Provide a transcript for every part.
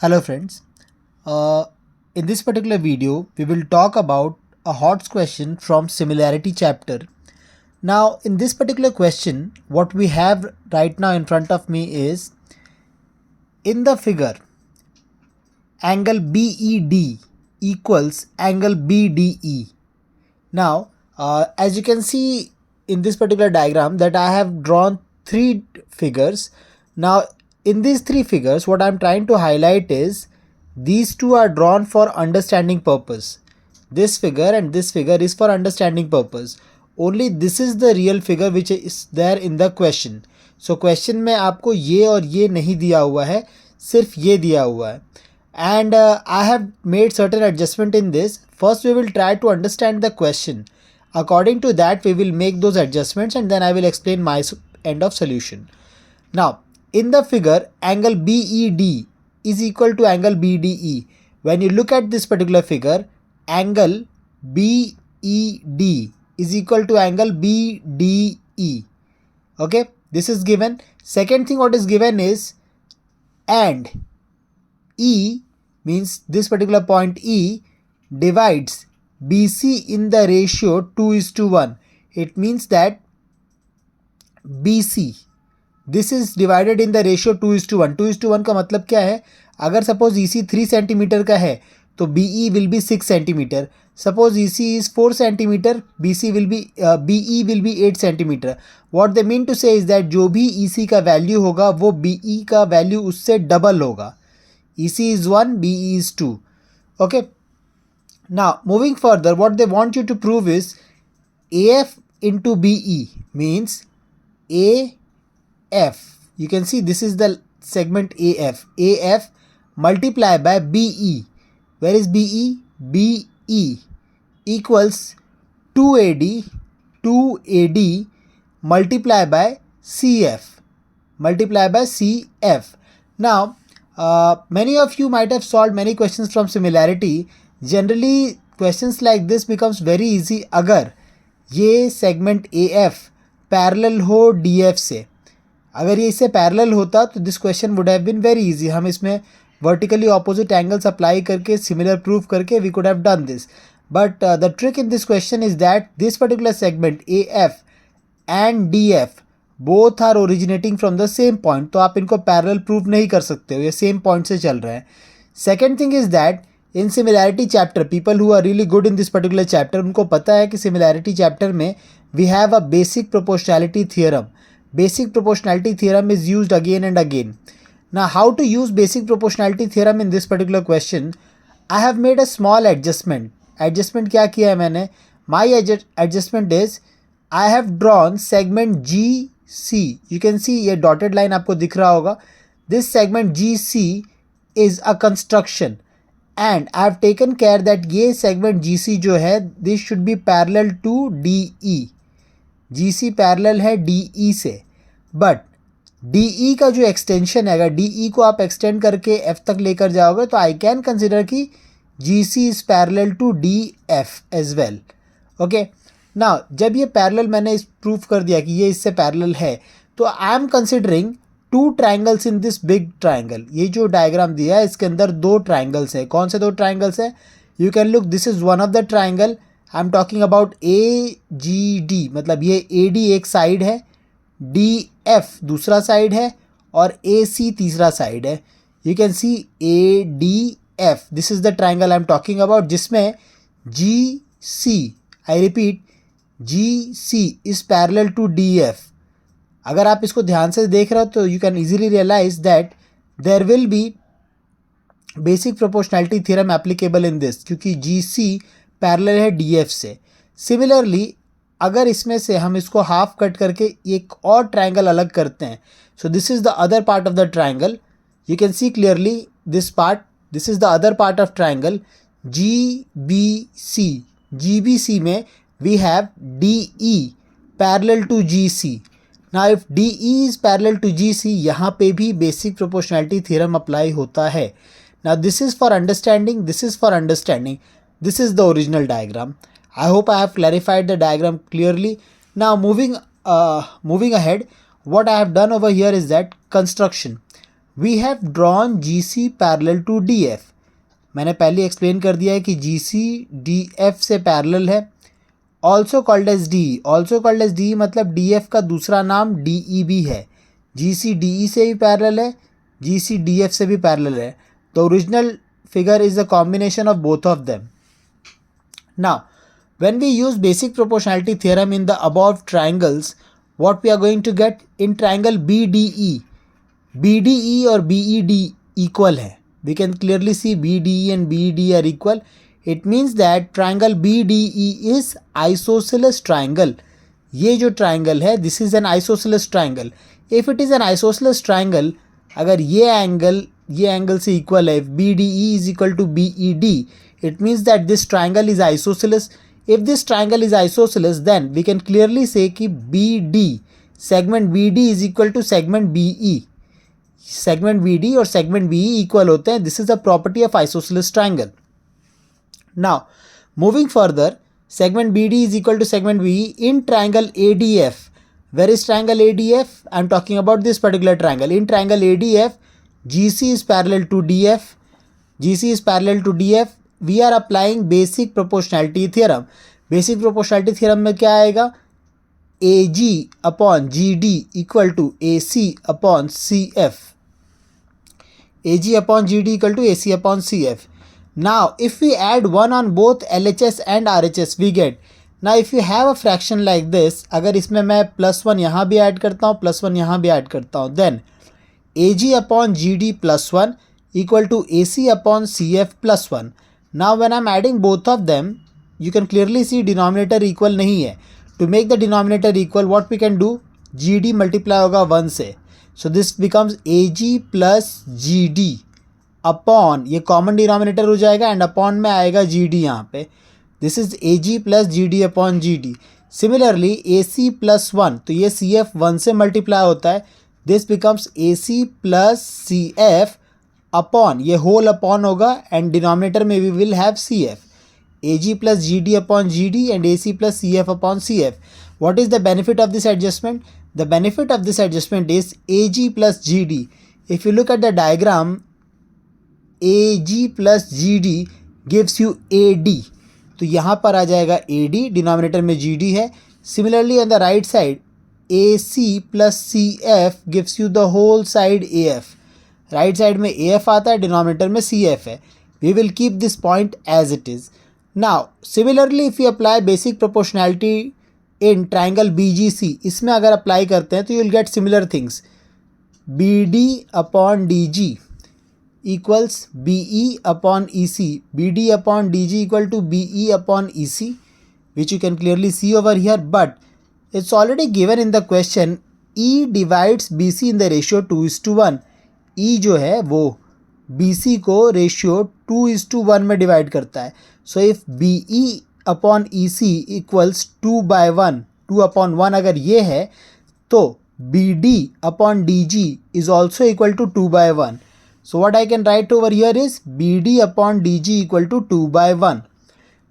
Hello friends, uh, in this particular video we will talk about a hot question from similarity chapter. Now in this particular question what we have right now in front of me is, in the figure, angle BED equals angle BDE. Now as you can see in this particular diagram that I have drawn three figures. Now in these three figures what I am trying to highlight is these two are drawn for understanding purpose. This figure and this figure is for understanding purpose. Only this is the real figure which is there in the question. So question में आपको ये और ये नहीं दिया हुआ है, सिर्फ ये दिया हुआ है. And I have made certain adjustment in this. First we will try to understand the question. According to that we will make those adjustments and then I will explain my end of solution. Now in the figure angle BED is equal to angle BDE. When you look at this particular figure, angle BED is equal to angle BDE. Okay, this is given. Second thing what is given is, and E means this particular point E divides BC in the ratio 2:1. It means that BC this is divided in the ratio 2:1. 2:1 का मतलब क्या है? अगर suppose EC 3 centimetre का है तो BE will be 6 centimetre. Suppose EC is 4 centimetre, BE will be 8 centimetre. What they mean to say is that जो भी EC का वैल्यू होगा वो BE का वैल्यू उससे डबल होगा. EC is 1, BE is 2. Okay, now moving further what they want you to prove is AF into BE means AF. You can see this is the segment AF. AF multiply by BE. Where is BE? BE equals 2AD multiply by CF. Multiply by CF. Now, many of you might have solved many questions from similarity. Generally, questions like this becomes very easy अगर ये segment AF parallel हो DF से. अगर ये इससे parallel होता तो this question would have been very easy. हम इसमें वर्टिकली ऑपोजिट एंगल्स अप्लाई करके सिमिलर प्रूव करके we could have done this. But the trick in this question is that this particular segment AF and DF both are originating from the same point. तो आप इनको parallel prove नहीं कर सकते हो, ये सेम पॉइंट से चल रहे हैं. Second thing is that in similarity chapter people who are really good in this particular chapter उनको पता है कि सिमिलैरिटी चैप्टर में we have a basic proportionality theorem. Basic proportionality theorem is used again and again. Now how to use basic proportionality theorem in this particular question? I have made a small adjustment. Adjustment क्या किया है मैंने? My adjustment is I have drawn segment GC. You can see ये dotted line आपको दिख रहा होगा. This segment GC is a construction and I have taken care that ये segment GC जो है this should be parallel to DE. GC parallel है DE से. बट DE का जो एक्सटेंशन है, अगर DE को आप एक्सटेंड करके F तक लेकर जाओगे तो आई कैन कंसिडर कि GC is parallel to DF as well. Okay, now जब ये पैरेलल मैंने इस प्रूफ कर दिया कि ये इससे पैरेलल है तो I am considering two triangles in this big triangle. ये जो डायग्राम दिया है इसके अंदर दो ट्राइंगल्स है. कौन से दो ट्राइंगल्स है? You can look, this is one of the triangle. I am talking about AGD, मतलब ये AD एक साइड है, DF दूसरा साइड है और AC तीसरा साइड है. You can see ADF. This is the triangle I am talking about जिसमें GC, I repeat, GC is parallel to DF. अगर आप इसको ध्यान से देख रहे हो तो you can easily realise that there will be basic proportionality theorem applicable in this, क्योंकि GC पैरेलल है DF से. सिमिलरली अगर इसमें से हम इसको हाफ कट करके एक और ट्राइंगल अलग करते हैं, so this is the other part of the triangle. You can see clearly this part, this is the other part of triangle GBC. GBC में we have DE parallel to GC. Now if DE is parallel to GC, यहाँ पे भी basic proportionality theorem apply होता है. Now this is for understanding, this is for understanding. This is the original diagram. I hope I have clarified the diagram clearly. Now moving ahead, what I have done over here is that construction. We have drawn G C parallel to D F. मैंने पहले explain कर दिया है कि G C D F से parallel है। Also called as D, also called as D मतलब D F का दूसरा नाम डी ई भी है। जी सी डी ई से भी पैरेलल है, जी सी डी एफ से भी पैरेलल है। The original figure is a combination of both of them. Now, when we use basic proportionality theorem in the above triangles, what we are going to get in triangle BDE? BDE और BED equal है. We can clearly see BDE and BED are equal. It means that triangle BDE is isosceles triangle. ये जो triangle है, this is an isosceles triangle. If it is an isosceles triangle, अगर ये angle से equal है, BDE is equal to BED, it means that this triangle is isosceles. If this triangle is isosceles, then we can clearly say कि BD, segment BD is equal to segment BE. Segment BD और segment BE equal होते हैं. This is the property of isosceles triangle. Now, moving further, segment BD is equal to segment BE in triangle ADF. Where is triangle ADF? I am talking about this particular triangle. In triangle ADF, GC is parallel to DF. GC is parallel to DF. We are applying basic proportionality theorem. Basic proportionality theorem में क्या आएगा? AG upon GD equal to AC upon CF. AG upon GD equal to AC upon CF. Now, if we add 1 on both LHS and RHS, we get. Now, if you have a fraction like this, अगर इसमें मैं +1 यहाँ भी add करता हूँ, +1 यहाँ भी add करता हूँ, then AG upon GD +1 equal to AC upon CF +1. Now when I'm adding both of them, you can clearly see denominator equal नहीं है. To make the denominator equal, what we can do? GD multiply होगा 1 से. So this becomes AG plus GD upon, ये common denominator हो जाएगा and upon में आएगा GD यहाँ पे. This is AG plus GD upon GD. Similarly AC plus 1, तो ये CF 1 से multiply होता है. This becomes AC plus CF upon, ये whole upon होगा and denominator में we will have CF. AG plus GD upon GD and AC plus CF upon CF. What is the benefit of this adjustment? The benefit of this adjustment is AG plus GD. If you look at the diagram, AG plus GD gives you AD. तो यहाँ पर आ जाएगा AD, denominator में GD है. Similarly on the right side, AC plus CF gives you the whole side AF. Right side में AF आता है, denominator में CF है. We will keep this point as it is. Now, similarly if you apply basic proportionality in triangle BGC, इसमें अगर apply करते हैं तो you will get similar things. BD upon DG equals BE upon EC. BD upon DG equal to BE upon EC, which you can clearly see over here, but it's already given in the question. E divides BC in the ratio 2:1. E जो है वो BC को ratio 2:1 में divide करता है. So if BE upon EC equals 2/1, 2/1 अगर ये है तो BD upon DG is also equal to 2/1. So what I can write over here is BD upon DG equal to 2/1.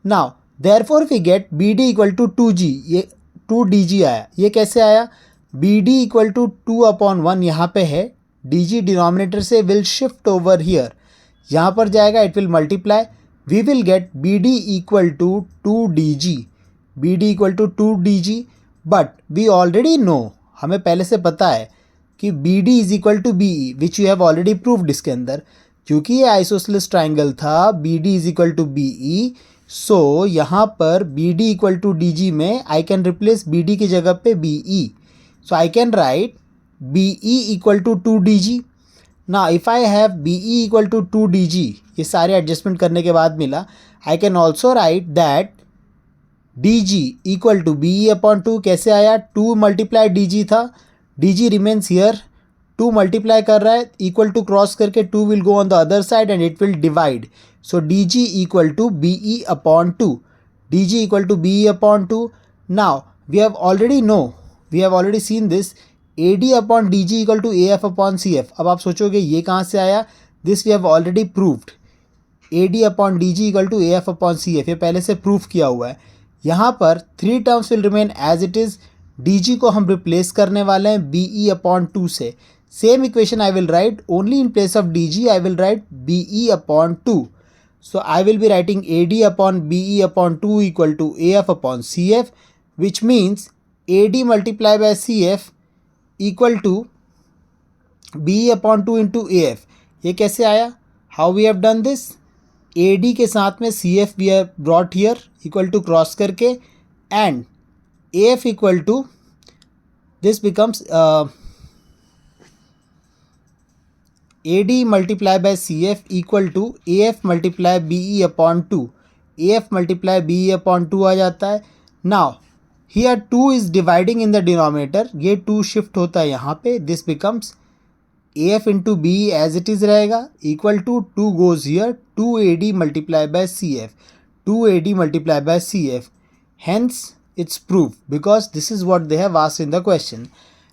Now therefore we get BD equal to 2G. ये 2DG आया. ये कैसे आया? BD equal to 2/1 यहाँ पे है. DG denominator से will shift over here. यहाँ पर जाएगा, it will multiply. We will get BD equal to 2DG. BD equal to 2DG. But we already know, हमें पहले से पता है कि BD is equal to BE, which you have already proved इसके अंदर. क्योंकि ये आइसोसेलेस ट्राइंगल था, BD is equal to BE. सो यहाँ पर BD इक्वल टू DG में आई कैन रिप्लेस BD की जगह पे BE. So I can write BE equal to 2DG. ना if I have BE equal to 2DG, ये सारे एडजस्टमेंट करने के बाद मिला, I can also write that DG equal to BE upon 2. कैसे आया? 2 मल्टीप्लाई DG था, DG रिमेन्स हियर, 2 मल्टीप्लाई कर रहा है, इक्वल टू क्रॉस करके 2 will go on the other side and it will divide. So DG equal to BE upon 2. DG equal to BE upon 2. Now we have already seen this. AD upon DG equal to AF upon CF. अब आप सोचोगे ये कहाँ से आया? This we have already proved. AD upon DG equal to AF upon CF. ये पहले से प्रूफ किया हुआ है. यहाँ पर 3 terms will remain as it is. DG को हम रिप्लेस करने वाले हैं BE upon 2 से. Same equation I will write, only in place of dg I will write BE upon 2. So I will be writing AD upon BE upon 2 equal to AF upon CF, which means AD multiplied by CF equal to BE upon 2 into AF. ये कैसे आया? How we have done this? AD के साथ में CF we have brought here equal to cross करके, and AF equal to, this becomes AD multiplied by CF equal to AF multiply BE upon 2. AF multiply BE upon 2 आ जाता है. Now here 2 is dividing in the denominator, ये 2 shift होता है यहाँ पे, this becomes AF into BE as it is रहेगा equal to 2 goes here, 2AD multiplied by CF, 2AD multiplied by CF. Hence it's proof, because this is what they have asked in the question.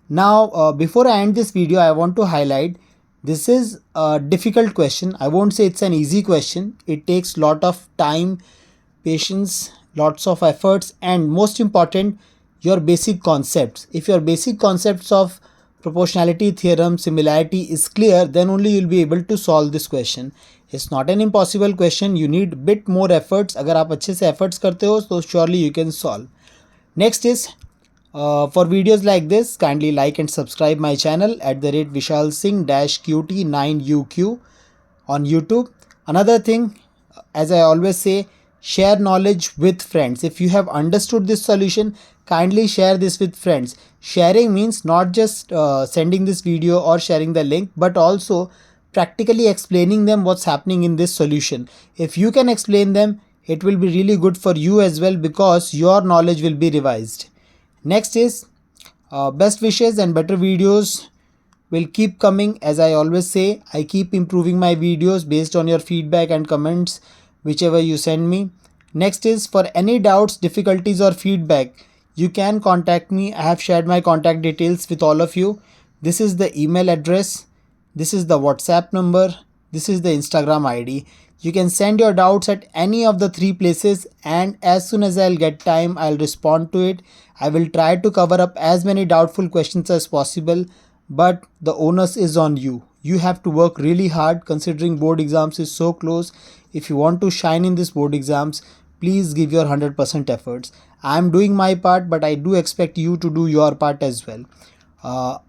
Now before I end this video, I want to highlight, this is a difficult question. I won't say it's an easy question. It takes lot of time, patience, lots of efforts, and most important, your basic concepts. If your basic concepts of proportionality theorem, similarity is clear, then only you'll be able to solve this question. It's not an impossible question. You need bit more efforts. अगर आप अच्छे से efforts करते हो तो surely you can solve. Next is, for videos like this, kindly like and subscribe my channel at the rate Vishal Singh -QT9UQ on YouTube. Another thing, as I always say, share knowledge with friends. If you have understood this solution, kindly share this with friends. Sharing means not just sending this video or sharing the link, but also practically explaining them what's happening in this solution. If you can explain them, it will be really good for you as well, because your knowledge will be revised. Next is, best wishes and better videos will keep coming. As I always say, I keep improving my videos based on your feedback and comments, whichever you send me. Next is, for any doubts, difficulties or feedback, you can contact me. I have shared my contact details with all of you. This is the email address, this is the WhatsApp number, this is the Instagram ID. You can send your doubts at any of the 3 places, and as soon as I'll get time, I'll respond to it. I will try to cover up as many doubtful questions as possible, but the onus is on you. You have to work really hard, considering board exams is so close. If you want to shine in this board exams, please give your 100% efforts. I am doing my part, but I do expect you to do your part as well.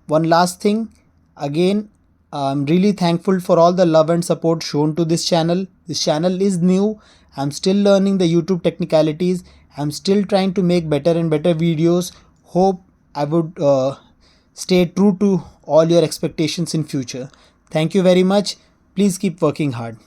One last thing, again, I'm really thankful for all the love and support shown to this channel. This channel is new. I'm still learning the YouTube technicalities. I'm still trying to make better and better videos. Hope I would stay true to all your expectations in future. Thank you very much. Please keep working hard.